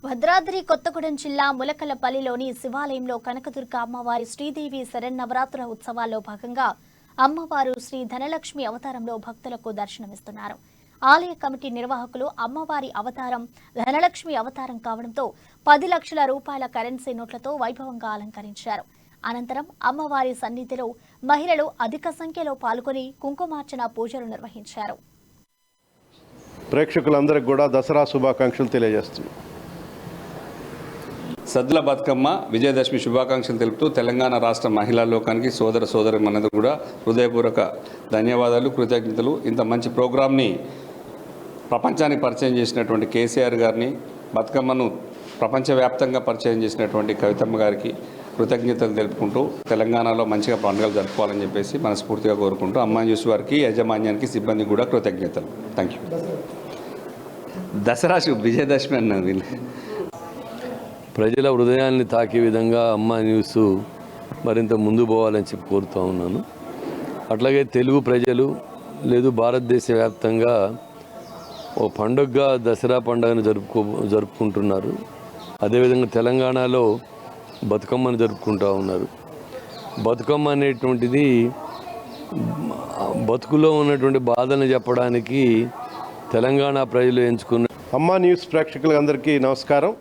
భద్రాద్రి కొత్తగూడెం జిల్లా ములకలపల్లిలోని శివాలయంలో కనకదుర్గ అమ్మవారి శ్రీదేవి శరన్నవరాత్రుల ఉత్సవాల్లో భాగంగా అమ్మవారు శ్రీ ధనలక్ష్మి అవతారంలో భక్తులకు దర్శనమిస్తున్నారు. ఆలయ కమిటీ నిర్వాహకులు అమ్మవారి అవతారం ధనలక్ష్మి అవతారం కావడంతో 10 లక్షల రూపాయల కరెన్సీ నోట్లతో వైభవంగా అలంకరించారు. అనంతరం అమ్మవారి సన్నిధిలో మహిళలు అధిక సంఖ్యలో పాల్గొని కుంకుమార్చన పూజలు నిర్వహించారు. ప్రేక్షకులందరికీ కూడా దసరా శుభాకాంక్షలు తెలియజేస్తున్నాం. సద్దుల బతుకమ్మ విజయదశమి శుభాకాంక్షలు తెలుపుతూ తెలంగాణ రాష్ట్ర మహిళా లోకానికి సోదరులందరూ కూడా హృదయపూర్వక ధన్యవాదాలు, కృతజ్ఞతలు. ఇంత మంచి ప్రోగ్రామ్ని ప్రపంచానికి పరిచయం చేసినటువంటి కేసీఆర్ గారిని, బతుకమ్మను ప్రపంచవ్యాప్తంగా పరిచయం చేసినటువంటి కవితమ్మ గారికి కృతజ్ఞతలు తెలుపుకుంటూ తెలంగాణలో మంచిగా పండుగలు జరుపుకోవాలని చెప్పేసి మనస్ఫూర్తిగా కోరుకుంటూ అమ్మా న్యూస్ వారికి, యాజమాన్యానికి, సిబ్బంది కూడా కృతజ్ఞతలు. Thank you. దసరా విజయదశమి అన్నది ప్రజల హృదయాన్ని తాకే విధంగా అమ్మా న్యూస్ మరింత ముందు పోవాలని చెప్పి కోరుతూ ఉన్నాను. అట్లాగే తెలుగు ప్రజలు లేదు భారతదేశ వ్యాప్తంగా ఓ పండుగగా దసరా పండుగను జరుపుకుంటున్నారు. అదేవిధంగా తెలంగాణలో బతుకమ్మను జరుపుకుంటూ ఉన్నారు. బతుకమ్మ అనేటువంటిది బతుకులో ఉన్నటువంటి బాధను చెప్పడానికి తెలంగాణ ప్రజలు ఎంచుకున్న అమ్మా న్యూస్ ప్రేక్షకులందరికీ నమస్కారం.